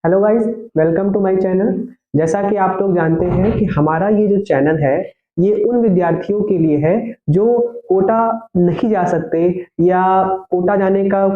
Hello guys, welcome to my channel. जैसा कि आप लोग जानते हैं कि हमारा ये जो चैनल है ये उन विद्यार्थियों के लिए है जो कोटा नहीं जा सकते, या कोटा जाने का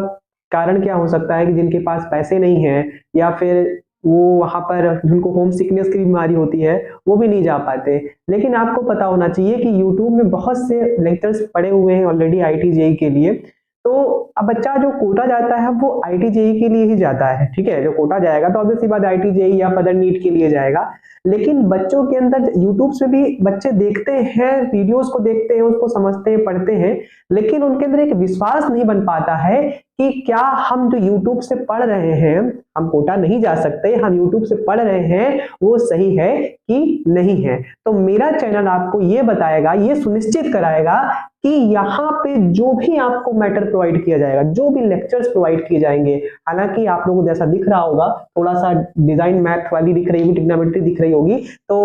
कारण क्या हो सकता है कि जिनके पास पैसे नहीं हैं, या फिर वो वहाँ पर जिनको होम सिकनेस की बीमारी होती है वो भी नहीं जा पाते। लेकिन आपको पता होना चाहिए कि यूट्यूब में बहुत से लेक्चर्स पड़े हुए हैं ऑलरेडी आईटी जेई के लिए। तो अब बच्चा जो कोटा जाता है वो आईटी जेई के लिए ही जाता है, ठीक है। जो कोटा जाएगा तो ऑब्वियस सी बात आईटी जेई या फर्दर नीट के लिए जाएगा। लेकिन बच्चों के अंदर यूट्यूब से भी बच्चे देखते हैं, वीडियोस को देखते हैं, उसको समझते हैं, पढ़ते हैं, लेकिन उनके अंदर एक विश्वास नहीं बन पाता है कि क्या हम जो यूट्यूब से पढ़ रहे हैं, हम कोटा नहीं जा सकते, हम यूट्यूब से पढ़ रहे हैं, वो सही है कि नहीं है। तो मेरा चैनल आपको ये बताएगा, ये सुनिश्चित कराएगा कि यहाँ पे जो भी आपको मैटर प्रोवाइड किया जाएगा, जो भी लेक्चर्स प्रोवाइड किए जाएंगे, हालांकि आप लोगों को जैसा दिख रहा होगा, थोड़ा सा डिजाइन मैथ वाली दिख रही होगी, ट्रिग्नोमेट्री दिख रही होगी, तो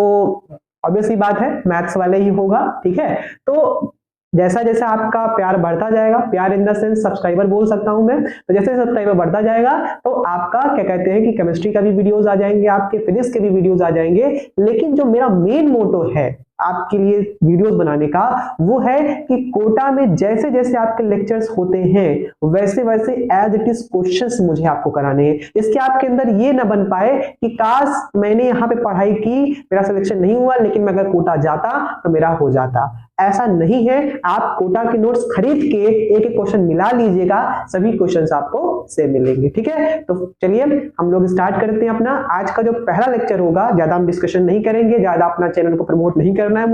ऑब्वियसली बात है मैथ्स वाले ही होगा, ठीक है। तो जैसा जैसा आपका प्यार बढ़ता जाएगा, प्यार इन द सेंस सब्सक्राइबर बोल सकता हूं मैं, तो जैसे सब्सक्राइबर बढ़ता जाएगा तो आपका क्या कहते हैं कि केमिस्ट्री का भी वीडियोस आ जाएंगे, आपके फिजिक्स के भी वीडियोस आ जाएंगे। लेकिन जो मेरा मेन मोटो है आपके लिए वीडियोस बनाने का, वो है कि कोटा में जैसे जैसे आपके लेक्चर्स होते हैं वैसे वैसे एज इट इज क्वेश्चंस मुझे आपको कराने हैं। इसके आपके अंदर ये ना बन पाए कि काश मैंने यहाँ पे पढ़ाई की, मेरा सिलेक्शन नहीं हुआ, लेकिन मैं अगर कोटा जाता तो मेरा हो जाता। ऐसा नहीं है। आप कोटा के नोट्स खरीद के एक एक क्वेश्चन मिला लीजिएगा, सभी क्वेश्चंस आपको सेम मिलेंगे, ठीक है। तो चलिए हम लोग स्टार्ट करते हैं अपना आज का जो पहला लेक्चर होगा। ज्यादा हम डिस्कशन नहीं करेंगे, ज्यादा अपना चैनल को प्रमोट नहीं करना है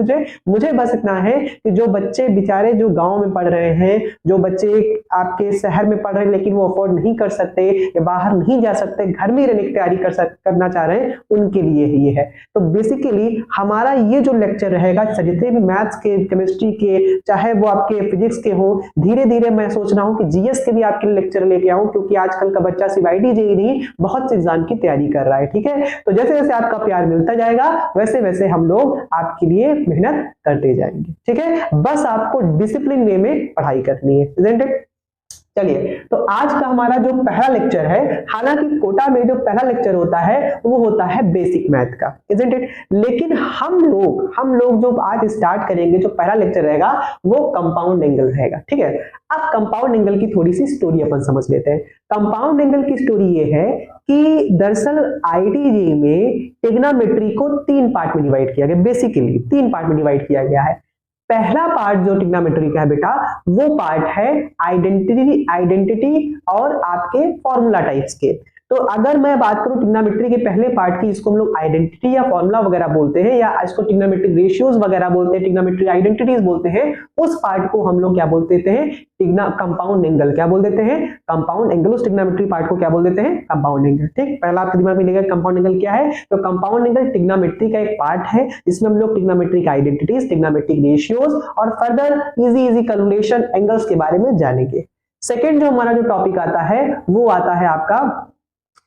मुझे बस इतना है कि जो बच्चे बेचारे जो गांव में पढ़ रहे हैं, जो बच्चे आपके शहर में पढ़ रहे हैं लेकिन वो अफोर्ड नहीं कर सकते या बाहर नहीं जा सकते, घर में रहने की तैयारी करना चाह रहे हैं, उनके लिए ये है। तो बेसिकली हमारा ये जो लेक्चर रहेगा, जितने भी मैथ्स के, केमिस्ट्री के, चाहे वो आपके फिजिक्स के हो, धीरे धीरे मैं सोच रहा हूँ कि जीएस के भी आपके लेक्चर लेके आऊं, क्योंकि आजकल का बच्चा सिर्फ आईटी जेई नहीं बहुत से एग्जाम की तैयारी कर रहा है, ठीक है। तो जैसे जैसे आपका प्यार मिलता जाएगा वैसे वैसे हम लोग आपके लिए मेहनत करते जाएंगे, ठीक है। बस आपको डिसिप्लिन वे में पढ़ाई करनी है, isn't it? चलिए, तो आज का हमारा जो पहला लेक्चर है, हालांकि कोटा में जो पहला लेक्चर होता है वो होता है बेसिक मैथ का, isn't it? लेकिन हम लोग जो आज स्टार्ट करेंगे, जो पहला लेक्चर रहेगा वो कंपाउंड एंगल रहेगा, ठीक है। अब कंपाउंड एंगल की थोड़ी सी स्टोरी अपन समझ लेते हैं। कंपाउंड एंगल की स्टोरी ये है कि दरअसल आईटीजेई में ट्रिग्नोमेट्री को 3 पार्ट में डिवाइड किया गया, बेसिकली 3 पार्ट में डिवाइड किया गया है। पहला पार्ट जो ट्रिग्नोमेट्री का है बेटा, वो पार्ट है आइडेंटिटी और आपके फॉर्मूला टाइप्स के। तो अगर मैं बात करूं ट्रिग्नोमेट्री के पहले पार्ट की, इसको हम लोग आइडेंटिटी या फॉर्मूला वगैरह बोलते हैं, या इसको ट्रिग्नोमेट्रिक रेशियोज वगैरह बोलते हैं, ट्रिग्नोमेट्रिक आइडेंटिटीज बोलते हैं, उस पार्ट को हम लोग क्या बोल देते हैं, कंपाउंड एंगल। क्या बोल देते हैं? Compound angle. उस ट्रिग्नोमेट्री पार्ट को क्या बोल देते हैं? कंपाउंड एंगल, ठीक। पहला आपके दिमाग में लेगा कंपाउंड एंगल क्या है, तो कंपाउंड एंगल ट्रिग्नोमेट्री का एक पार्ट है जिसमें हम लोग ट्रिग्नोमेट्रिक आइडेंटिटीज, ट्रिग्नोमेट्रिक रेशियोज और फर्दर इजी कैलकुलेशन एंगल्स के बारे में जानेंगे। सेकेंड जो हमारा जो टॉपिक आता है वो आता है आपका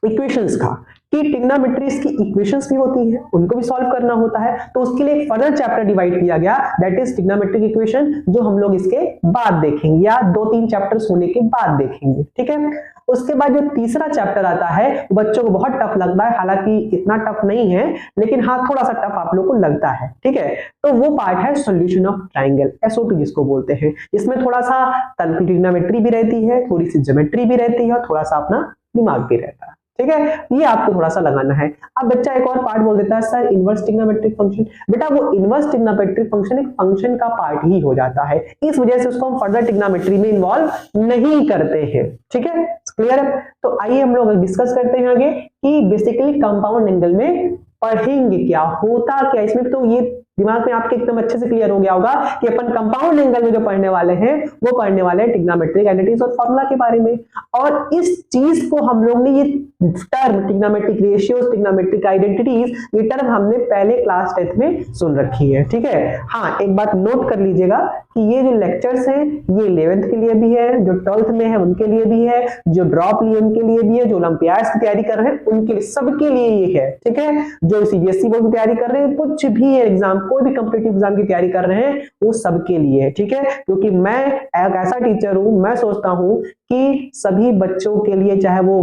इक्वेशंस का, कि ट्रिग्नोमेट्रीज की इक्वेशंस भी होती है, उनको भी सॉल्व करना होता है। तो उसके लिए एक फर्दर चैप्टर डिवाइड किया गया, दैट इज ट्रिग्नोमेट्रिक इक्वेशन, जो हम लोग इसके बाद देखेंगे या 2-3 चैप्टर्स होने के बाद देखेंगे, ठीक है। उसके बाद जो तीसरा चैप्टर आता है बच्चों को बहुत टफ लगता है, हालांकि इतना टफ नहीं है, लेकिन हाँ थोड़ा सा टफ आप लोग को लगता है, ठीक है। तो वो पार्ट है सॉल्यूशन ऑफ ट्रायंगल, SO2 जिसको बोलते हैं। इसमें थोड़ा सा ट्रिग्नोमेट्री भी रहती है, थोड़ी सी ज्योमेट्री भी रहती है और थोड़ा सा अपना दिमाग भी रहता है, ठीक है। ये आपको थोड़ा सा लगाना है। अब बच्चा एक और पार्ट बोल देता है, सर इनवर्स ट्रिग्नोमेट्रिक फंक्शन। बेटा वो इनवर्स ट्रिग्नोमेट्रिक फंक्शन एक फंक्शन का पार्ट ही हो जाता है, इस वजह से उसको हम फर्दर ट्रिग्नोमेट्री में इन्वॉल्व नहीं करते हैं, ठीक है। क्लियर है? तो आइए हम लोग डिस्कस करते हैं आगे कि बेसिकली कंपाउंड एंगल में पढ़ेंगे क्या, होता क्या इसमें। तो ये दिमाग में आपके एकदम अच्छे से क्लियर हो गया होगा कि अपन कंपाउंड एंगल में जो पढ़ने वाले हैं वो पढ़ने वाले हैं ट्रिग्नोमेट्रिक आइडेंटिटीज और फॉर्मूला के बारे में। और इस चीज को हम लोग ने, ये term trigonometric ratios, trigonometric identities, ये टर्म हमने पहले क्लास 10th में सुन रखी है, ठीक है। हाँ एक बात नोट कर लीजिएगा कि ये जो लेक्चर्स हैं ये 11th के लिए भी है, जो 12th में है उनके लिए भी है, जो ड्रॉप लिए उनके लिए भी है, जो ओलंपियाड्स की तैयारी कर रहे हैं उनके लिए, सबके लिए ये है, ठीक है। जो सीबीएसई बोर्ड की तैयारी कर रहे हैं, कुछ भी एग्जाम, कोई भी कॉम्पिटिटिव एग्जाम की तैयारी कर रहे हैं, वो सबके लिए है, ठीक है। क्योंकि मैं एक ऐसा टीचर हूं, मैं सोचता हूं कि सभी बच्चों के लिए, चाहे वो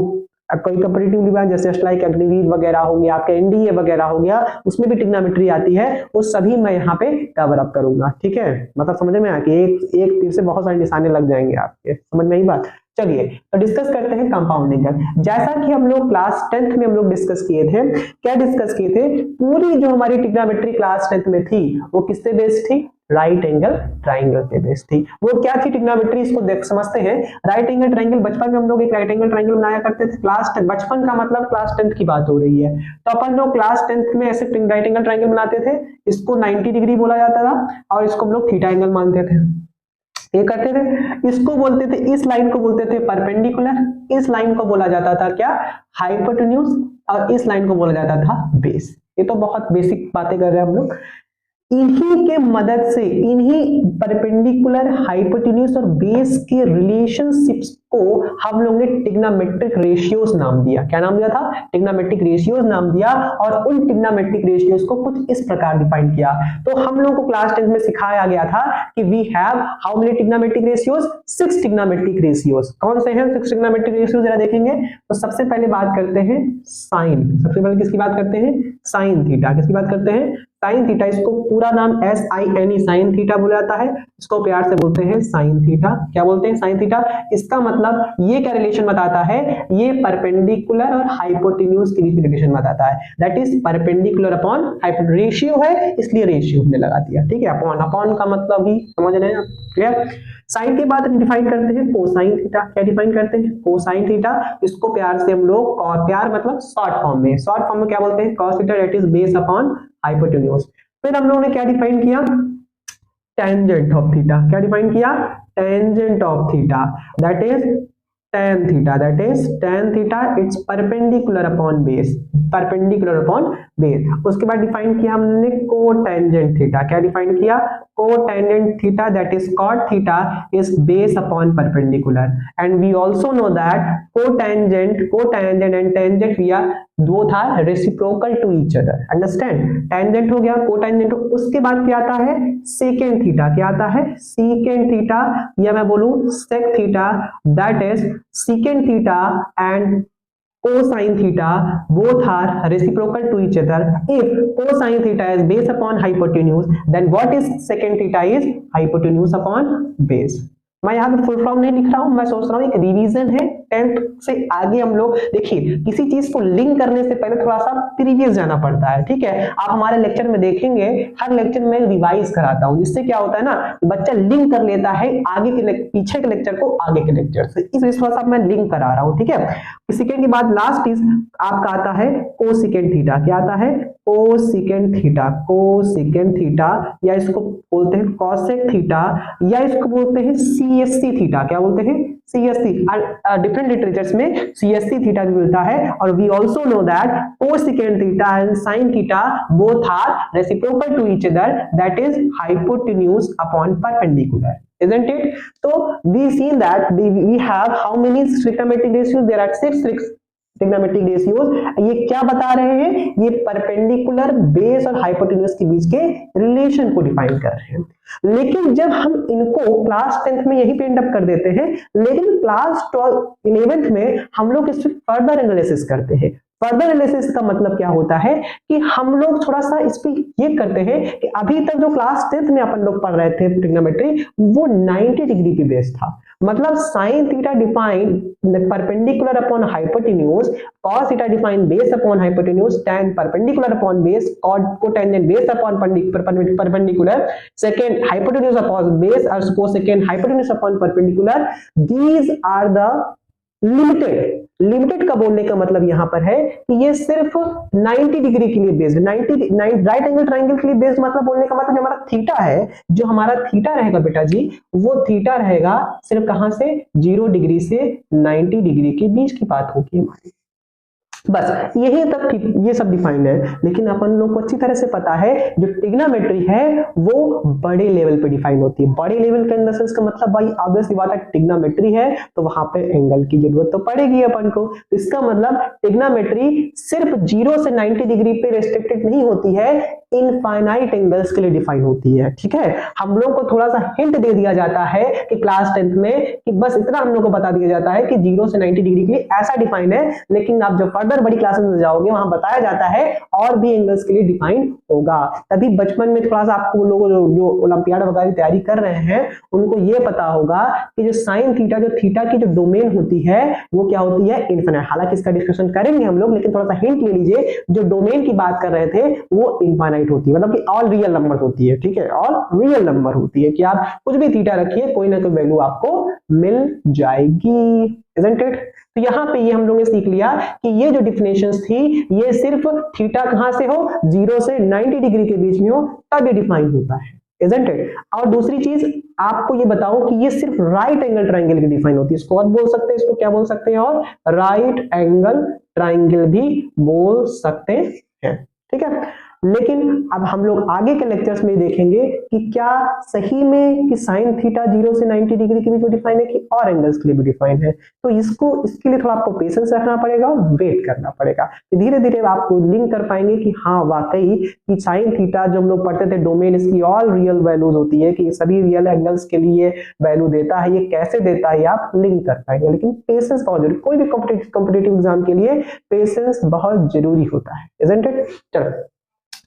कोई कॉम्पिटिटिव एग्जाम जैसे लाइक अग्निवीर वगैरह हो गया, आपका एनडीए वगैरह हो गया, उसमें भी ट्रिग्नोमेट्री आती है, वो सभी मैं यहाँ पे कवर अप करूंगा। ठीक है, मतलब समझ में आया कि एक तीर से बहुत सारे निशाने लग जाएंगे आपके, समझ में आई बात। चलिए तो डिस्कस करते हैं कंपाउंडिंग का। जैसा कि हम लोग क्लास 10th में हम लोग डिस्कस किए थे, क्या डिस्कस किए थे, पूरी जो हमारी ट्रिग्नोमेट्री क्लास 10th में थी वो किससे बेस्ड थी, राइट एंगल ट्राइंगल पे बेस्ड थी। वो क्या थी ट्रिग्नोमेट्री, इसको देख समझते हैं। राइट एंगल ट्राइंगल, बचपन में हम लोग एक राइट एंगल ट्राइंगल बनाया करते थे क्लास 10, बचपन का मतलब क्लास 10th की बात हो रही है, तो अपन लोग क्लास 10th में ऐसे राइट एंगल ट्राइंगल बनाते थे, इसको 90 डिग्री बोला जाता था और इसको हम लोग थीटा एंगल मानते थे। ये करते थे, इसको बोलते थे, इस लाइन को बोलते थे परपेंडिकुलर, इस लाइन को बोला जाता था क्या, हाइपोटेन्यूज, और इस लाइन को बोला जाता था बेस। ये तो बहुत बेसिक बातें कर रहे हैं हम लोग। इन्हीं के मदद से, इन्हीं परपेंडिकुलर, हाइपोटेन्यूज और बेस के रिलेशनशिप्स को हम लोगों ने ट्रिग्नोमेट्रिक रेशियोज नाम दिया। क्या नाम दिया था, ट्रिग्नोमेट्रिक रेशियोज नाम दिया, और उन ट्रिग्नोमेट्रिक रेशियोज को कुछ इस प्रकार डिफाइन किया। तो हम लोगों को क्लास 10 में सिखाया गया था कि we have how many trigonometric ratios, 6 trigonometric ratios. कौन से हैं 6 ट्रिग्नोमेट्रिक रेशियोज, जरा देखेंगे। तो सबसे पहले बात करते हैं साइन, सबसे पहले किसकी बात करते हैं, साइन थीटा। किसकी बात करते हैं, साइन थीटा। इसको पूरा नाम SINE साइन थीटा बोला जाता है, इसको प्यार से बोलते हैं साइन थीटा। क्या बोलते हैं, साइन थीटा। इसका मतलब ये क्या रिलेशन बताता है, ये परपेंडिकुलर और हाइपोटेन्यूज के बीच में रिलेशन बताता है, that is perpendicular upon hypotenuse. Ratio है इसलिए रेशियो हमने लगा दिया, ठीक है। अपॉन, अपॉन का मतलब ही समझ रहे हैं, क्लियर। साइन के बाद डिफाइन करते हैं कोसाइन थीटा। क्या डिफाइन करते हैं, कोसाइन थीटा। इसको प्यार से हम लोग, प्यार मतलब शॉर्ट फॉर्म में, शॉर्ट फॉर्म में क्या बोलते हैं, cos theta, that is base upon hypotenuse. फिर हम लोगों ने क्या डिफाइन किया, टेंजेंट ऑफ थीटा। क्या डिफाइन किया, tangent of theta, that is tan theta, that is tan theta, it's perpendicular upon base, perpendicular upon base। उसके बाद डिफाइन किया हमने कोटेंजेंट थीटा। क्या डिफाइन किया, cotangent theta, that is cot theta is base upon perpendicular, and we also know that cotangent and tangent we are both are reciprocal to each other, understand। Tangent हो गया, cotangent. उसके बाद क्या आता है, second theta. क्या आता है, सेकेंड थीटा, या मैं बोलूं sec theta, that is secant theta and cosine theta both are reciprocal to each other. If cosine theta is base upon hypotenuse, then what is secant theta is hypotenuse upon base। मैं यहाँ पे full form नहीं लिख रहा हूँ, मैं सोच रहा हूँ एक रिवीजन है। 10th से आगे हम लोग देखिए, किसी चीज को लिंक करने से पहले थोड़ा सा प्रीवियस जाना पड़ता है, ठीक है। आप हमारे लेक्चर में देखेंगे, हर लेक्चर में रिवाइज कराता हूँ, जिससे क्या होता है ना, बच्चा लिंक कर लेता है आगे के पीछे के लेक्चर को आगे के लेक्चर से, इस वजह से मैं लिंक करा रहा हूँ, ठीक है। सेकेंड के बाद लास्ट चीज आपका आता है कोसेकेंट थीटा। क्या आता है, कोसेकेंट थीटा, कोसेकेंट थीटा, या इसको बोलते हैं कॉसेक थीटा, या इसको बोलते हैं CSC थीटा। क्या बोलते हैं, CSC। डिफरेंट लिटरेचर्स में CSC थीटा भी मिलता है। और we also know that cosecant theta and sine theta both are reciprocal to each other, that is hypotenuse upon perpendicular, isn't it? So we seen that we have how many trigonometric ratios, there are 6 trigonometric ratios. ये क्या बता रहे हैं, ये perpendicular, base और hypotenuse के बीच के relation को डिफाइन कर रहे हैं। लेकिन जब हम इनको क्लास 10th में यही पे एंड अप कर देते हैं, लेकिन क्लास 11th में हम लोग इस पर फर्दर एनालिसिस करते हैं। फर्दर एनालिसिस का मतलब क्या होता है कि हम लोग थोड़ा सा इस पे ये करते हैं कि अभी तक जो क्लास 10th में अपन लोग पढ़ रहे थे ट्रिग्नोमेट्री, वो 90 डिग्री पे बेस था। मतलब sine theta define perpendicular upon hypotenuse, cos theta define base upon hypotenuse, tan perpendicular upon base, cotangent base upon perpendicular, second hypotenuse upon base और second hypotenuse upon perpendicular. These are the limited. Limited का बोलने का मतलब यहां पर है कि ये सिर्फ 90 डिग्री के लिए बेस्ड, 90 राइट एंगल ट्रायंगल के लिए बेस्ड। मतलब बोलने का मतलब हमारा थीटा है, जो हमारा थीटा रहेगा बेटा जी, वो थीटा रहेगा सिर्फ कहां से, 0 डिग्री से 90 डिग्री के बीच की बात होगी हमारी, बस यही तक ये सब डिफाइंड है। लेकिन अपन लोग को अच्छी तरह से पता है जो ट्रिग्नोमेट्री है वो बड़े लेवल पे डिफाइन होती है। बड़े लेवल का सेंस का मतलब भाई ऑब्वियस बात है, ट्रिग्नोमेट्री है तो वहां पे एंगल की जरूरत तो पड़ेगी अपन को। इसका मतलब ट्रिग्नोमेट्री सिर्फ 0 से 90 डिग्री पे रेस्ट्रिक्टेड नहीं होती है, इनफाइनाइट एंगल्स के लिए डिफाइन होती है। ठीक है, हम लोग को थोड़ा सा हिंट दे दिया जाता है कि क्लास 10th में, कि बस इतना हम लोग को बता दिया जाता है कि 0 से 90 डिग्री के लिए ऐसा डिफाइन है, लेकिन आप जब फर्दर बड़ी क्लासेस में जाओगे वहां बताया जाता है और भी एंगल्स के लिए डिफाइन होगा। तभी बचपन में थोड़ा सा आपको लोग जो ओलंपियाड वगैरह की तैयारी कर रहे हैं उनको ये पता होगा कि जो साइन थीटा, जो थीटा की जो डोमेन होती है वो क्या होती है, इनफाइनाइट। हालांकि इसका डिस्कशन करेंगे हम लोग, लेकिन थोड़ा सा हिंट ले लीजिए, जो डोमेन की बात कर रहे थे वो इनफाइनाइट होती है, मतलब कि ऑल रियल नंबर होती है। ठीक है, ऑल रियल नंबर होती है कि आप कुछ भी थीटा रखिए कोई ना कोई वैल्यू आपको मिल जाएगी, इजंट इट। तो यहाँ पे ये हम लोगों ने सीख लिया कि ये जो डिफिनेशंस थी ये सिर्फ थीटा कहां से हो, 0 से 90 डिग्री के बीच में हो तब ये डिफाइन होता है, इजंट इट। और दूसरी चीज आपको ये बताऊं कि ये सिर्फ राइट एंगल ट्राइंगल की डिफाइन होती है। इसको और बोल सकते हैं, इसको क्या बोल सकते हैं, और राइट एंगल ट्राइंगल भी बोल सकते हैं। ठीक है, लेकिन अब हम लोग आगे के लेक्चर्स में देखेंगे कि क्या सही में कि साइन थीटा 0 से 90 डिग्री के बीच में डिफाइन है कि और एंगल्स के लिए भी डिफाइन है। तो इसके लिए थोड़ा आपको पेशेंस रखना पड़ेगा, वेट करना पड़ेगा, धीरे धीरे आपको लिंक कर पाएंगे कि हाँ वाकई कि साइन थीटा जो हम लोग पढ़ते थे डोमेन, इसकी ऑल रियल वैल्यूज होती है कि सभी रियल एंगल्स के लिए वैल्यू देता है, ये कैसे देता है आप लिंक कर पाएंगे। लेकिन पेशेंस बहुत जरूरी, कोई भी कॉम्पिटिटिव एग्जाम के लिए पेशेंस बहुत जरूरी होता है, इजंट इट। चलो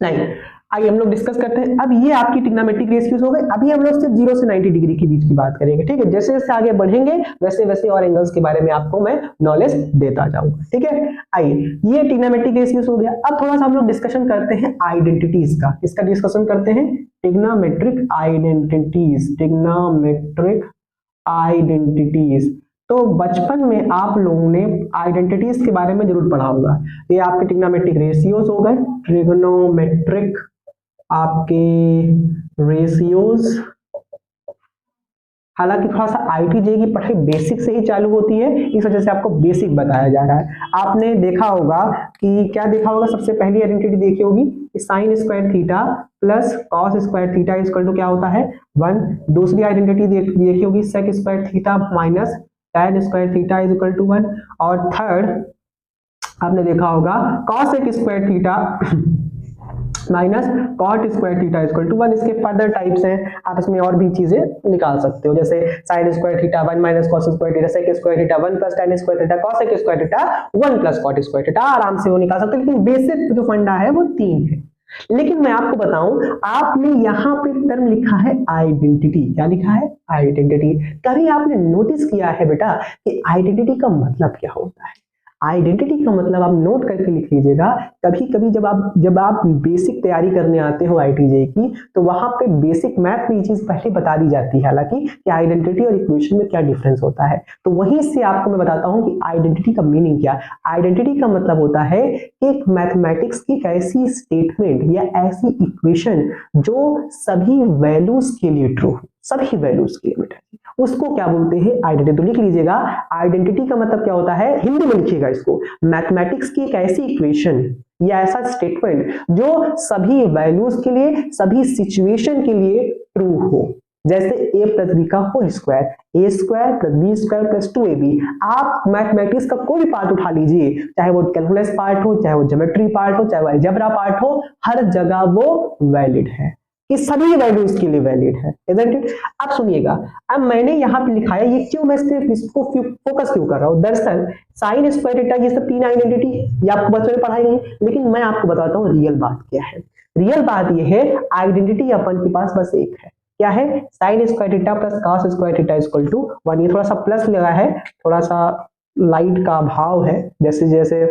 नहीं, आइए हम लोग डिस्कस करते हैं। अब ये आपकी ट्रिग्नोमेट्रिक रेशियोज हो गए। अभी हम लोग सिर्फ 0 से 90 डिग्री के बीच की बात करेंगे। ठीक है, जैसे जैसे आगे बढ़ेंगे वैसे वैसे और एंगल्स के बारे में आपको मैं नॉलेज देता जाऊंगा। ठीक है, आइए ये ट्रिग्नोमेट्रिक रेशियोज हो गया। अब थोड़ा सा हम लोग डिस्कशन करते हैं आइडेंटिटीज का। इसका डिस्कशन करते हैं, ट्रिग्नोमेट्रिक आइडेंटिटीज, ट्रिग्नोमेट्रिक आइडेंटिटीज। तो बचपन में आप लोगों ने आइडेंटिटीज के बारे में जरूर पढ़ा होगा। ये आपके ट्रिग्नोमेट्रिक रेशियोज हो गए, ट्रिग्नोमेट्रिक आपके रेशियोज। हालांकि थोड़ा सा आईटीजे की पढ़ाई बेसिक से ही चालू होती है, इस वजह से आपको बेसिक बताया जा रहा है। आपने देखा होगा कि क्या देखा होगा, सबसे पहली आइडेंटिटी देखी होगी sine square theta plus cos square theta equal to क्या होता है 1। दूसरी आइडेंटिटी देखी होगी sec square theta minus tan square theta is equal to 1। और थर्ड आपने देखा होगा cos square theta minus cot square theta equal to 1। इसके फर्दर टाइप्स हैं, आप इसमें और भी चीजें निकाल सकते हो, जैसे sine square theta 1 minus cos square theta, sec square theta 1 plus tan square theta, cos square theta 1 plus cot square theta, आराम से वो निकाल सकते हो। लेकिन बेसिक जो फंडा है वो 3 है। लेकिन मैं आपको बताऊं, आपने यहाँ पे टर्म लिखा है आइडेंटिटी। क्या लिखा है, आइडेंटिटी। कभी आपने नोटिस किया है बेटा कि आइडेंटिटी का मतलब क्या होता है? आइडेंटिटी का मतलब आप नोट करके लिख लीजिएगा। कभी कभी जब आप बेसिक तैयारी करने आते हो आईटीजे की, तो वहां पे बेसिक मैथ में ये चीज पहले बता दी जाती है, हालांकि कि आइडेंटिटी और इक्वेशन में क्या डिफरेंस होता है। तो वहीं से आपको मैं बताता हूं कि आइडेंटिटी का मीनिंग क्या है। आइडेंटिटी का मतलब होता है एक मैथमेटिक्स की ऐसी स्टेटमेंट या ऐसी इक्वेशन जो सभी वैल्यूज के लिए ट्रू, सभी वैल्यूज के लिए बेटा, उसको क्या बोलते हैं, आइडेंटिटी। तो लिख लीजिएगा, आइडेंटिटी का मतलब क्या होता है, हिंदी में लिखिएगा इसको, मैथमेटिक्स की एक ऐसी इक्वेशन या ऐसा स्टेटमेंट जो सभी वैल्यूज के लिए, सभी सिचुएशन के लिए ट्रू हो। जैसे a प्लस बी का whole square, a square plus b square plus 2ab। आप मैथमेटिक्स का कोई भी पार्ट उठा लीजिए, चाहे वो कैलकुलस पार्ट हो, चाहे वो ज्योमेट्री पार्ट हो, चाहे वो अलजेब्रा पार्ट हो, हर जगह वो वैलिड है, कि सभी वैल्यूज के लिए वैलिड है, इजंट इट। अब सुनिएगा, अब मैंने यहाँ पे लिखा है, ये क्यों मैं सिर्फ इसको फोकस क्यों कर रहा हूँ, दरअसल साइन स्क्वायर थीटा ये सब 3 आइडेंटिटी ये आपको बच्चों ने पढ़ाई गई, लेकिन मैं आपको बताता हूँ रियल बात क्या है। रियल बात ये है, आइडेंटिटी अपन के पास बस एक है, क्या है, sine square theta plus cos square theta equal to 1। ये थोड़ा सा प्लस लगा है, थोड़ा सा लाइट का अभाव है, जैसे जैसे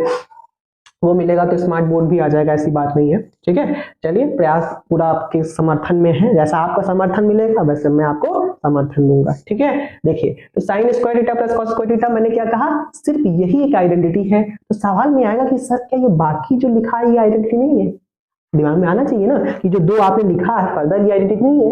वो मिलेगा तो स्मार्ट बोर्ड भी आ जाएगा, ऐसी बात नहीं है। ठीक है, चलिए प्रयास पूरा आपके समर्थन में है, जैसा आपका समर्थन मिलेगा वैसे मैं आपको समर्थन दूंगा। ठीक है, देखिए तो sign square theta plus cos square theta, मैंने क्या कहा, सिर्फ यही एक आइडेंटिटी है। तो सवाल में आएगा कि सर क्या ये बाकी जो लिखा है ये आइडेंटिटी नहीं है? दिमाग में आना चाहिए ना कि जो 2 आपने लिखा है फर्दर ये आइडेंटिटी नहीं है।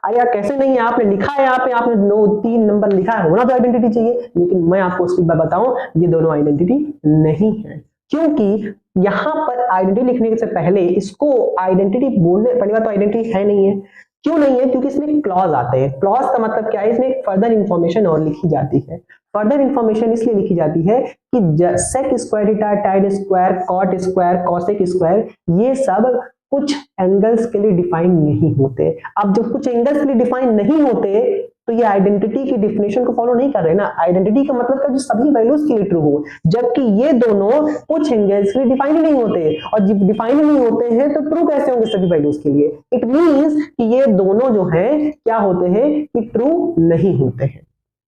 अरे यार कैसे नहीं है, आपने लिखा है यहाँ पे, आपने 3 नंबर लिखा है, होना तो आइडेंटिटी चाहिए। लेकिन मैं आपको उसकी बात बताऊं, ये दोनों आइडेंटिटी नहीं है, क्योंकि यहां पर आइडेंटिटी लिखने से पहले इसको आइडेंटिटी बोलने, पहली बात तो आइडेंटिटी है नहीं है। क्यों नहीं है? क्योंकि इसमें क्लॉज आते हैं। क्लॉज का मतलब क्या है, इसमें फर्दर इंफॉर्मेशन और लिखी जाती है। फर्दर इंफॉर्मेशन इसलिए लिखी जाती है कि sec square theta, tan square, cot square, cosec square, ये सब कुछ एंगल्स के लिए डिफाइन नहीं होते। अब जब कुछ एंगल्स के लिए डिफाइन नहीं होते तो ये आइडेंटिटी की डिफिनेशन को फॉलो नहीं कर रहे ना। आइडेंटिटी का मतलब है जो सभी वैल्यूज के लिए ट्रू हो, जबकि ये दोनों कुछ एंगल्स के लिए डिफाइन ही नहीं होते, और जब डिफाइन नहीं होते हैं तो ट्रू कैसे होंगे सभी वैल्यूज के लिए। इट मींस कि ये दोनों जो हैं क्या होते हैं कि ट्रू नहीं होते हैं,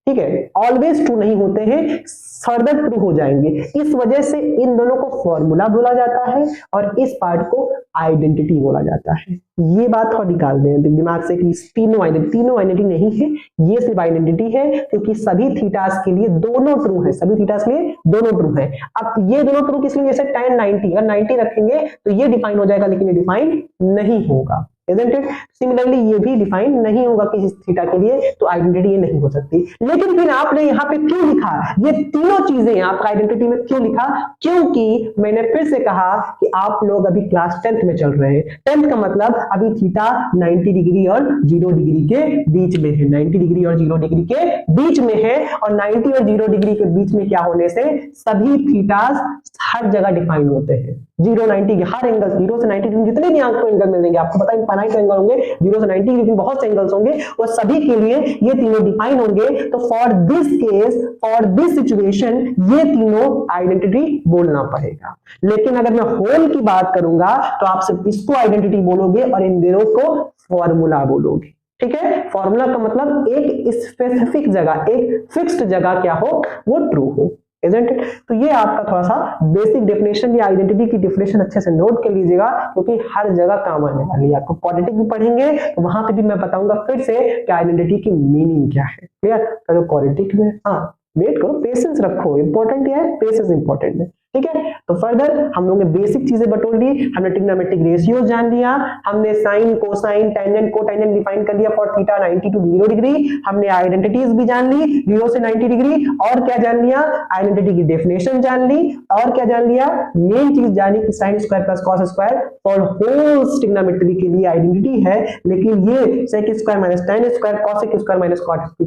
ठीक है, ऑलवेज ट्रू नहीं होते हैं, फर्दर ट्रू हो जाएंगे। इस वजह से इन दोनों को फॉर्मूला बोला जाता है और इस पार्ट को आइडेंटिटी बोला जाता है। ये बात थोड़ा निकाल दें दिमाग से कि तीनों आइडेंटिटी नहीं है, ये सिर्फ आइडेंटिटी है, क्योंकि सभी थीटास के लिए दोनों ट्रू है, सभी थीटास के लिए दोनों ट्रू है। अब ये दोनों ट्रू किस लिए, जैसे tan 90 अगर 90 रखेंगे तो ये डिफाइन हो जाएगा, लेकिन ये डिफाइन नहीं होगा, isn't it? सिमिलरली ये भी डिफाइन नहीं होगा किसी थीटा के लिए, तो आइडेंटिटी ये नहीं हो सकती। लेकिन फिर आपने यहाँ पे क्यों लिखा ये तीनों चीजें आपका आइडेंटिटी में क्यों लिखा? क्योंकि मैंने फिर से कहा कि आप लोग अभी क्लास 10th में चल रहे हैं। 10th का मतलब अभी थीटा 90 डिग्री और 0 डिग्री के बीच में है, 90 डिग्री और 0 डिग्री के बीच में है, और 90 और 0 डिग्री के बीच में क्या होने से सभी थीटास हर जगह डिफाइन होते हैं। 0 90 के हर एंगल, 0 से 90 डिग्री जितने भी आपको एंगल मिलेंगे, आपको पता है इनफाइनाइट एंगल होंगे 0 से 90 डिग्री, बहुत से एंगल्स होंगे, और सभी के लिए ये तीनों डिफाइन होंगे। तो for this case, for this situation ये तीनों आइडेंटिटी बोलना पड़ेगा। लेकिन अगर मैं होल की बात करूंगा तो आप सिर्फ इसको आइडेंटिटी बोलोगे और इन दोनों को फॉर्मूला बोलोगे, ठीक है। फॉर्मूला का मतलब एक स्पेसिफिक जगह, एक फिक्स्ड जगह क्या हो, वो ट्रू हो, isn't it? तो ये आपका थोड़ा सा बेसिक डेफिनेशन या आइडेंटिटी की डेफिनेशन अच्छे से नोट कर लीजिएगा, क्योंकि हर जगह काम आने वाली है। आपको क्वाड्रेटिक भी पढ़ेंगे तो वहां पे भी मैं बताऊंगा फिर से कि आइडेंटिटी की मीनिंग क्या है। क्लियर करो क्वाड्रेटिक में, हाँ वेट करो, पेशेंस रखो, इंपॉर्टेंट है, पेशेंस इंपॉर्टेंट है, ठीक है। तो फर्दर हम लोगों ने बेसिक चीजें बटोर ली, हमने ट्रिग्नोमेट्रिक रेशियोज जान लिया, हमने sine, cosine, tangent, cotangent define कर लिया फॉर थीटा 90 टू 0 डिग्री, हमने आइडेंटिटीज भी जान ली 0 से 90 डिग्री, और क्या जान लिया, आइडेंटिटी की डेफिनेशन जान ली, और क्या जान लिया, मेन चीज जानी कि sine square plus cos square for whole trigonometry के लिए आइडेंटिटी है, लेकिन ये sec square minus tan square cosec square minus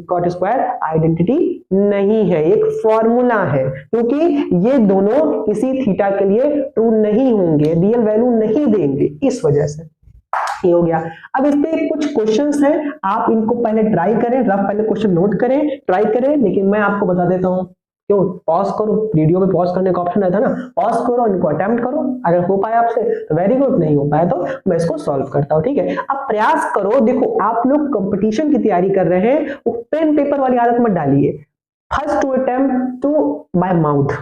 cot square identity नहीं है, एक फॉर्मूला है, क्योंकि ये दोनों किसी थीटा के लिए ट्रू नहीं होंगे, रियल वैल्यू नहीं देंगे, इस वजह से ये हो गया। अब इस पे कुछ क्वेश्चंस हैं, आप इनको पहले ट्राई करें, रफ पहले क्वेश्चन नोट करें, ट्राई करें, लेकिन मैं आपको बता देता हूं क्यों, पॉज करो, वीडियो में पॉज करने का ऑप्शन रहता है ना, पॉज करो, इनको अटेम्प्ट करो, अगर हो पाया आपसे तो वेरी गुड, नहीं हो पाया तो मैं इसको सॉल्व करता हूं, ठीक है। अब प्रयास करो, देखो आप लोग कंपटीशन की तैयारी कर रहे हैं, वो पेन पेपर वाली आदत मत डालिए, first to attempt to by mouth,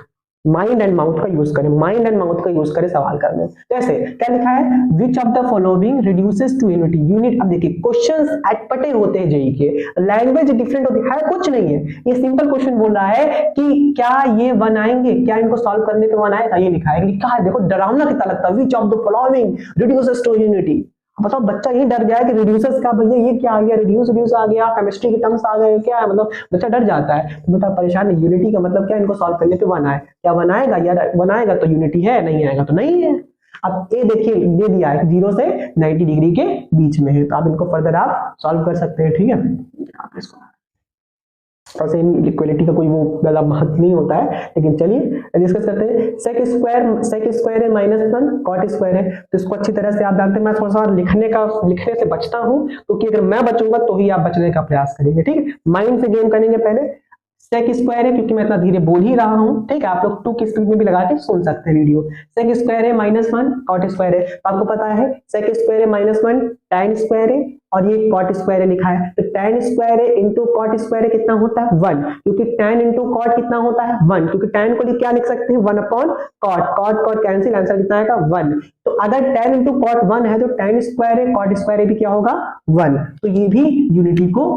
mind and mouth का यूज करें, माइंड एंड माउथ का यूज करें सवाल करने। जैसे क्या लिखा है, which of the following reduces to unity, unit. अब देखिए क्वेश्चंस अटपटे होते हैं जेई के, लैंग्वेज डिफरेंट होती है, कुछ नहीं है, ये सिंपल क्वेश्चन बोल रहा है कि क्या ये वन आएंगे, क्या इनको सॉल्व करने पे वन आएगा, ये लिखा है, लिखा है, देखो डरावना कितना लगता है, which of the following reduces to unity. बताओ बच्चा ये डर गया है कि रिड्यूसर्स का, भैया ये क्या आ गया, रिड्यूस आ गया, केमिस्ट्री के टर्म्स आ गए, क्या है, मतलब बच्चा डर जाता है। तो बेटा परेशान नहीं, यूनिटी का मतलब क्या, इनको सॉल्व करने पे वन आए, क्या वन आएगा, या वन आएगा तो यूनिटी है, नहीं आएगा तो नहीं है। अब ये देखिए दे दिया है 0 से 90 डिग्री के बीच में है, तो आप इनको फर्दर आप सॉल्व कर सकते हैं, ठीक है। आप इसको वैसे इक्वलिटी का कोई वो ज्यादा महत्व नहीं होता है, लेकिन चलिए डिस्कस करते हैं। सेक स्क्वायर है -1 कॉट स्क्वायर है, तो इसको अच्छी तरह से आप जानते हैं, मैं थोड़ा सा लिखने से बचता हूं, क्योंकि अगर मैं बचूंगा तो ही आप बचने का प्रयास करेंगे, ठीक है। माइंड से गेम करेंगे पहले, सेक स्क्वायर है, क्योंकि मैं इतना धीरे बोल ही रहा हूं, ठीक है, आप लोग 2 की स्पीड में भी लगा के सुन सकते हैं वीडियो। सेक स्क्वायर है -1 कॉट स्क्वायर है, तो आपको पता है सेक स्क्वायर है -1 tan स्क्वायर है, और ये कॉट स्क्वायर है लिखा है, तो tan स्क्वायर है इंटू कॉट स्क्वायर है कितना होता है 1, क्योंकि tan इंटू कॉट कितना होता है 1, क्योंकि tan को क्या लिख सकते हैं 1 upon cot, cot cancel, answer कितना आएगा 1। तो अगर tan इंटू कॉट 1 है तो tan स्क्वायर है कॉट स्क्वायर भी क्या होगा 1, तो ये भी यूनिटी को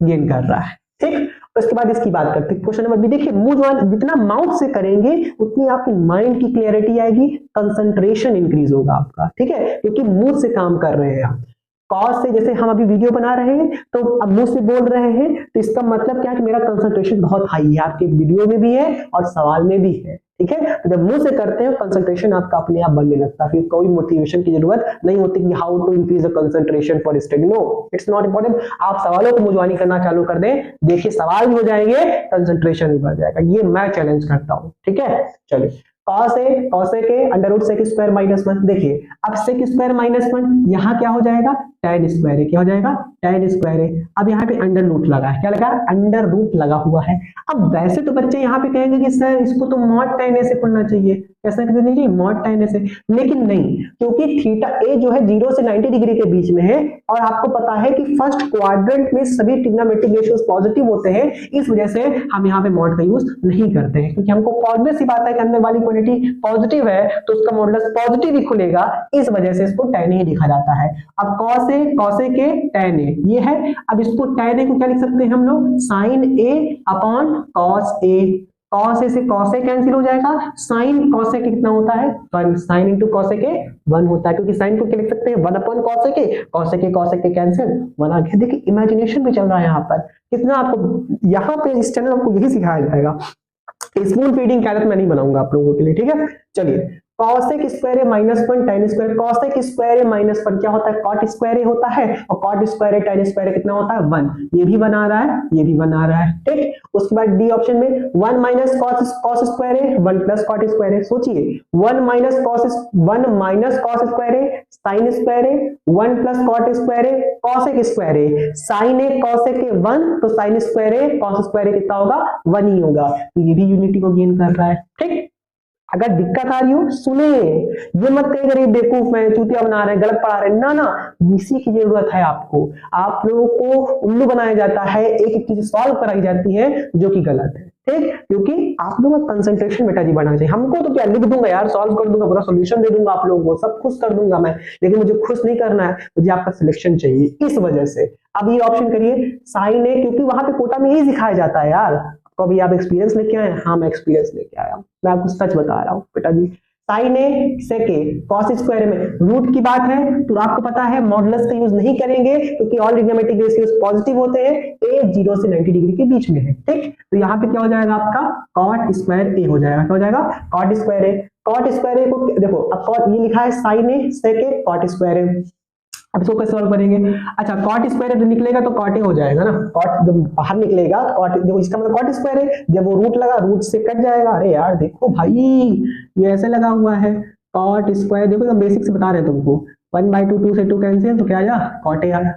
गेन कर रहा है, ठीक। उसके बाद इसकी बात करते हैं क्वेश्चन नंबर बी। देखिए मुंह जितना माउथ से करेंगे उतनी आपकी माइंड की क्लियरिटी आएगी, कंसंट्रेशन इंक्रीज होगा आपका, ठीक है, क्योंकि मुंह से काम कर रहे हैं आप। कॉज से जैसे हम अभी वीडियो बना रहे हैं तो अब मुंह से बोल रहे हैं, तो इसका मतलब क्या है कि मेरा कंसंट्रेशन बहुत हाई है, आपके वीडियो में भी है और सवाल में भी है, ठीक है। तो जब मुंह से करते हैं कंसंट्रेशन आपका अपने आप बनने लगता है, फिर कोई मोटिवेशन की जरूरत नहीं होती कि how to increase the concentration for study, no it's not important. आप सवालों को मुंजवानी करना चालू कर दें, देखिए सवाल भी हो जाएंगे, कंसंट्रेशन भी बढ़ जाएगा, ये मैं चैलेंज करता हूं, ठीक है। चलिए कॉस ए कॉस ए के under root sec square minus 1। देखिए अब सेक स्क्वायर माइनस 1 यहाँ क्या हो जाएगा tan स्क्वायर है, क्या हो जाएगा tan स्क्वायर है। अब यहाँ पे अंडर रूट लगा है, क्या लगा अंडर रूट लगा हुआ है। अब वैसे तो बच्चे यहाँ पे कहेंगे कि सर इसको तो मॉड tan ए से पढ़ना चाहिए, कैसा कर दीजिए मॉड tan ए से, लेकिन नहीं, क्योंकि थीटा ए जो है 0 से 90 डिग्री के बीच में है और आपको पता है कि फर्स्ट क्वाड्रेंट में सभी ट्रिग्नोमेट्रिक रेशियोज पॉजिटिव होते हैं, इस वजह से हम यहाँ पे मॉड का यूज नहीं करते हैं, क्योंकि हमको पॉजिटिव सी बात है कि अंदर वाली क्वांटिटी पॉजिटिव है तो उसका मॉडुलस पॉजिटिव ही खुलेगा, इस वजह से इसको tan ए लिखा जाता है। अब cos ए के tan ए ये है, अब इसको tan ए को क्या लिख सकते हैं हम लोग sin a upon cos a। cos a से cos a कैंसिल हो जाएगा, sin cos a कितना होता है 1, sin इंटू cos a के 1 होता है, क्योंकि sin को क्या लिख सकते हैं 1 अपॉन cos a के, cos a के कैंसिल 1 आ गया। देखिए इमेजिनेशन भी चल रहा है यहाँ पर कितना, आपको यहाँ पे इस चैनल आपको यही सिखाया जाएगा। स्पून फीडिंग कैरेट मैं नहीं बनाऊंगा आप लोगों के लिए, ठीक है। चलिए cosec square a minus 1 tan square, cosec square a minus 1 क्या होता है cot स्क्वायर ए होता है, और cot स्क्वायर ए tan स्क्वायर ए कितना होता है 1, ये भी बना रहा है ये भी बना रहा है, ठीक। उसके बाद डी ऑप्शन में 1 माइनस cos स्क्वायर ए 1 प्लस cot स्क्वायर ए, सोचिए 1 माइनस cos स्क्वायर ए sin स्क्वायर ए 1 प्लस cot स्क्वायर ए cosec स्क्वायर ए, sin ए cosec ए 1 तो sin स्क्वायर ए cos स्क्वायर ए कितना होगा 1 ही होगा, तो ये भी यूनिटी को गेन कर रहा है, ठीक। अगर दिक्कत आ रही हो सुने, ये मत कहे गरीब बेवकूफ मैं चूतिया बना रहे हैं गलत पढ़ा रहे हैं, ना ना इसी की जरूरत है आपको। आप लोगों को उल्लू बनाया जाता है, एक एक चीज सॉल्व कराई जाती है जो कि गलत है, ठीक। क्योंकि आप लोगों का कंसंट्रेशन बेटा जी बढ़ना चाहिए। हमको तो क्या लिख दूंगा यार, सॉल्व कर दूंगा, पूरा सोल्यूशन दे दूंगा आप लोगों को, सब खुश कर दूंगा मैं, लेकिन मुझे खुश नहीं करना है, मुझे आपका सिलेक्शन चाहिए, इस वजह से। अब ये ऑप्शन करिए साइन ए, क्योंकि वहां पे कोटा में यही सिखाया जाता है यार। कभी आप एक्सपीरियंस लेके आए? हाँ मैं एक्सपीरियंस लेके आया, मैं आपको सच बता रहा हूँ बेटा जी। साइन ए सेक ए कॉस स्क्वायर में रूट की बात है तो आपको पता है मॉडुलस का यूज नहीं करेंगे, क्योंकि ऑल ट्रिग्नोमेट्रिक रेशियोज पॉजिटिव होते हैं, ए 0 से 90 डिग्री के बीच में है, ठीक। तो यहाँ पे क्या हो जाएगा आपका cot स्क्वायर ए हो जाएगा, क्या हो जाएगा cot स्क्वायर ए। cot स्क्वायर ए को देखो, अब cot ये लिखा है साइन ए सेक ए cot स्क्वायर ए, अब इसको कैसे सॉल्व करेंगे? अच्छा cot स्क्वायर जब निकलेगा तो cot ए हो जाएगा ना, cot जब बाहर निकलेगा cot, देखो इसका मतलब cot स्क्वायर है, जब वो रूट लगा रूट से कट जाएगा। अरे यार देखो भाई ये ऐसे लगा हुआ है cot स्क्वायर, देखो एकदम बेसिक से बता रहे हैं तुमको, 1/2 2 से 2 कैंसिल तो क्या आया cot ए आया।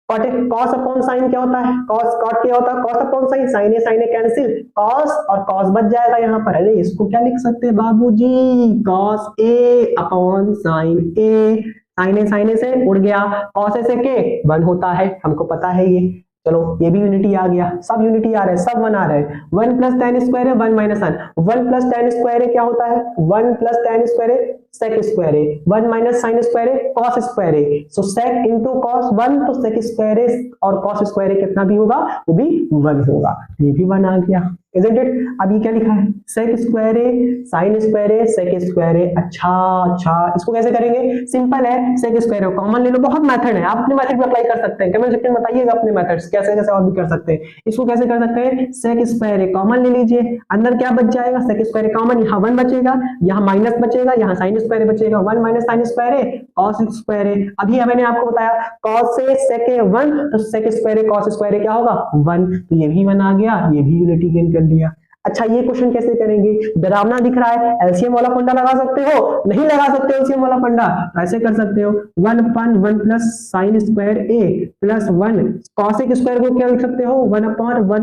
cot ए cos अपॉन साइन क्या होता है, cos cot क्या होता है cos अपॉन साइन, sin ए कैंसिल, cos और cos बच जाएगा यहाँ पर। अरे इसको क्या लिख सकते हैं बाबूजी, cos ए अपॉन साइन ए, साइन ए से उड़ गया, cos ए से के 1 होता है, हमको पता है ये। चलो ये भी यूनिटी आ गया, सब यूनिटी आ रहे हैं, सब बना रहे हैं। 1 प्लस tan स्क्वायर है 1 minus sine, 1 plus tan square है क्या होता है 1 प्लस tan स्क्वायर है sec स्क्वायर है, 1 माइनस साइन स्क्वायर है cos स्क्वायर है, सो sec इंटू cos 1 तो sec स्क्वायर है और cos स्क्वायर है कितना भी होगा वो भी 1 होगा, ये भी 1 आ गया, isn't it? अब ये क्या लिखा है sec स्क्वायर है sin स्क्वायर है sec स्क्वायर है। अच्छा इसको कैसे करेंगे, सिंपल है, sec स्क्वायर को कॉमन ले लो, बहुत मेथड है, आप अपने मेथड पे अप्लाई कर सकते हैं, कमेंट सेक्शन में बताइएगा अपने मेथड्स कैसे कैसे और भी कर सकते हैं। इसको कैसे कर सकते हैं, sec स्क्वायर है कॉमन ले लीजिए, अंदर क्या बच जाएगा sec स्क्वायर कॉमन, यहाँ 1 बचेगा, यहाँ माइनस बचेगा, यहाँ sin स्क्वायर बचेगा, 1 माइनस sin स्क्वायर है cos स्क्वायर है। अभी मैंने आपको बताया cos से sec 1 तो sec स्क्वायर है cos स्क्वायर क्या होगा 1, तो ये भी 1 आ गया, ये भी यूनिटी गेन कर लिया। अच्छा ये क्वेश्चन कैसे करेंगे, डरावना दिख रहा है, एलसीएम वाला फंडा लगा सकते हो, नहीं लगा सकते एलसीएम वाला फंडा, ऐसे कर सकते हो 1 अपॉन 1 प्लस साइन स्क्वायर ए प्लस 1 कॉसेक स्क्वायर को क्या लिख सकते हो 1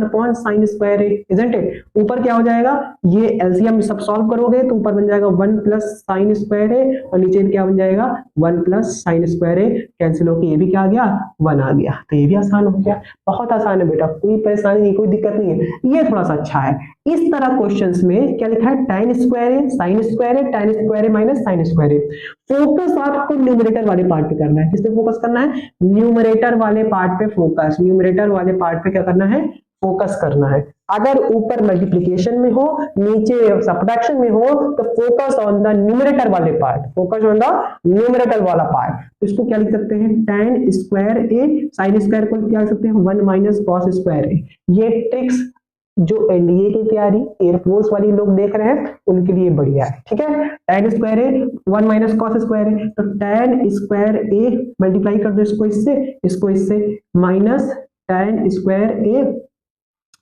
upon sine square A, isn't it. ऊपर क्या हो जाएगा, ये एलसीएम सब सॉल्व करोगे तो ऊपर बन जाएगा 1 प्लस साइन स्क्वायर ए और नीचे क्या बन जाएगा 1 प्लस साइन स्क्वायर ए, कैंसिल होकर ये भी क्या आ गया 1 आ गया, तो ये भी आसान हो गया। बहुत आसान है बेटा, कोई परेशानी नहीं, कोई दिक्कत नहीं है, ये थोड़ा सा अच्छा है। इस तरह क्वेश्चंस में क्या लिखा है tan स्क्वायर है sin स्क्वायर है tan स्क्वायर है माइनस sin स्क्वायर है। फोकस आपको न्यूमरेटर वाले पार्ट पे करना है, किस पे फोकस करना है, न्यूमरेटर वाले पार्ट पे फोकस, न्यूमरेटर वाले पार्ट पे क्या करना है फोकस करना है। अगर ऊपर मल्टीप्लिकेशन में हो नीचे सब्ट्रैक्शन में हो तो फोकस ऑन द न्यूमरेटर वाले part, focus on the numerator वाला पार्ट। तो इसको क्या लिख सकते हैं tan स्क्वायर ए sin स्क्वायर को क्या लिख सकते हैं 1 माइनस cos स्क्वायर ए। ये ट्रिक्स जो एनडीए की तैयारी एयरफोर्स वाली लोग देख रहे हैं उनके लिए बढ़िया है, ठीक है। tan स्क्वायर ए 1 माइनस cos स्क्वायर है तो tan स्क्वायर ए मल्टीप्लाई कर दो इसको इससे माइनस tan स्क्वायर ए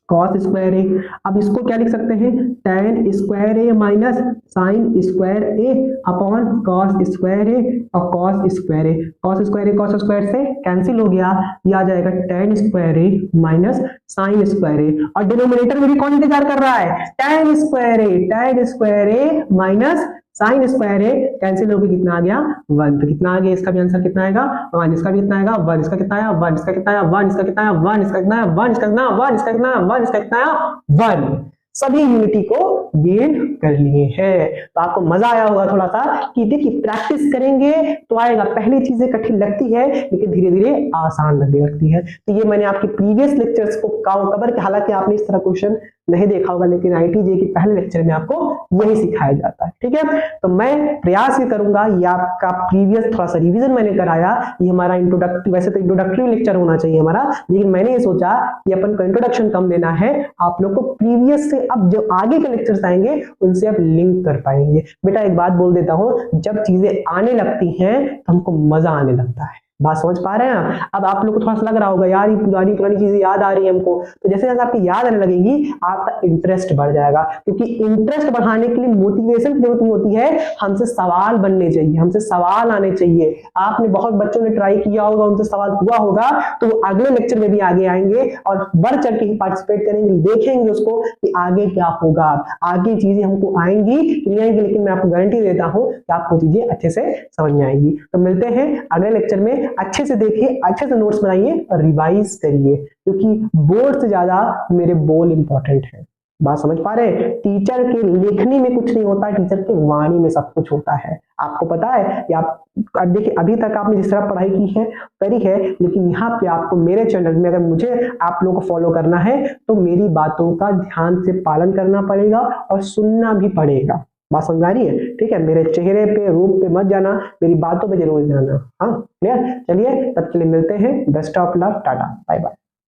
कॉस स्क्वायर ए। अब इसको क्या लिख सकते हैं, tan square a minus sine square A upon cos square ए और कॉस स्क्वायर ए। कॉस स्क्वायर से कैंसिल हो गया, ये आ जाएगा tan square a minus sine square ए, और डिनोमिनेटर में भी कौन इंतजार कर रहा है, tan square a minus sine square है, कैंसिल होकर कितना आ गया 1। तो कितना आ गया, इसका भी आंसर कितना आएगा 1, इसका भी कितना आएगा 1, इसका कितना आया 1, इसका कितना आया 1, इसका कितना आया 1, इसका कितना आया 1, इसका कितना आया 1, इसका कितना आया 1, इसका कितना आया 1। सभी यूनिटी को गेन कर लिए हैं। तो आपको मजा आया होगा थोड़ा सा कि देखिए प्रैक्टिस करेंगे तो आएगा। पहली चीजें कठिन लगती है लेकिन धीरे धीरे आसान लगने लगती है। तो ये मैंने आपके प्रीवियस लेक्चर्स को कवर किया, हालांकि आपने इस तरह क्वेश्चन नहीं देखा होगा लेकिन IIT के पहले लेक्चर में आपको यही सिखाया जाता है। ठीक है, तो मैं प्रयास ये करूंगा, ये आपका प्रीवियस थोड़ा सा रिवीजन मैंने कराया, ये हमारा इंट्रोडक्टरी, वैसे तो इंट्रोडक्टरी लेक्चर होना चाहिए हमारा, लेकिन मैंने ये सोचा कि अपन को इंट्रोडक्शन कम देना है, आप लोग को प्रीवियस से अब जो आगे के लेक्चर्स आएंगे उनसे आप लिंक कर पाएंगे। बेटा एक बात बोल देता हूं, जब चीजें आने लगती हैं तो हमको मजा आने लगता है। बात समझ पा रहे हैं? अब आप लोग को थोड़ा सा लग रहा होगा यार ये पुरानी चीजें याद आ रही है हमको, तो जैसे जैसे आपकी याद आने लगेगी आपका इंटरेस्ट बढ़ जाएगा, क्योंकि इंटरेस्ट बढ़ाने के लिए मोटिवेशन की जरूरत नहीं होती है, हमसे सवाल बनने चाहिए, हमसे सवाल आने चाहिए। आपने बहुत बच्चों ने ट्राई किया होगा, उनसे सवाल हुआ होगा, तो वो अगले लेक्चर में भी आगे आएंगे और बढ़ चढ़ के पार्टिसिपेट करेंगे, देखेंगे उसको कि आगे क्या होगा, आगे चीजें हमको आएंगी कि नहीं आएंगी, लेकिन मैं आपको गारंटी देता हूं कि आपको चीजें अच्छे से समझ में आएंगी। तो मिलते हैं अगले लेक्चर में, अच्छे से देखिए, अच्छे से नोट्स बनाइए और रिवाइज करिए, क्योंकि बोर्ड से ज्यादा मेरे बोल इंपॉर्टेंट है। बात समझ पा रहे हैं? टीचर के लेखनी में कुछ नहीं होता, टीचर के वाणी में सब कुछ होता है। आपको पता है कि आप देखिए अभी तक आपने जिस तरह पढ़ाई की है करी है, लेकिन यहाँ पे आपको मेरे चैनल में अगर मुझे आप लोगों को फॉलो करना है तो मेरी बातों का ध्यान से पालन करना पड़ेगा और सुनना भी पड़ेगा। बात समझ आ रही है? ठीक है, मेरे चेहरे पे रूप पे मत जाना, मेरी बातों पे जरूर जाना। हाँ क्लियर? चलिए तब के लिए मिलते हैं, बेस्ट ऑफ लक, टाटा बाय बाय।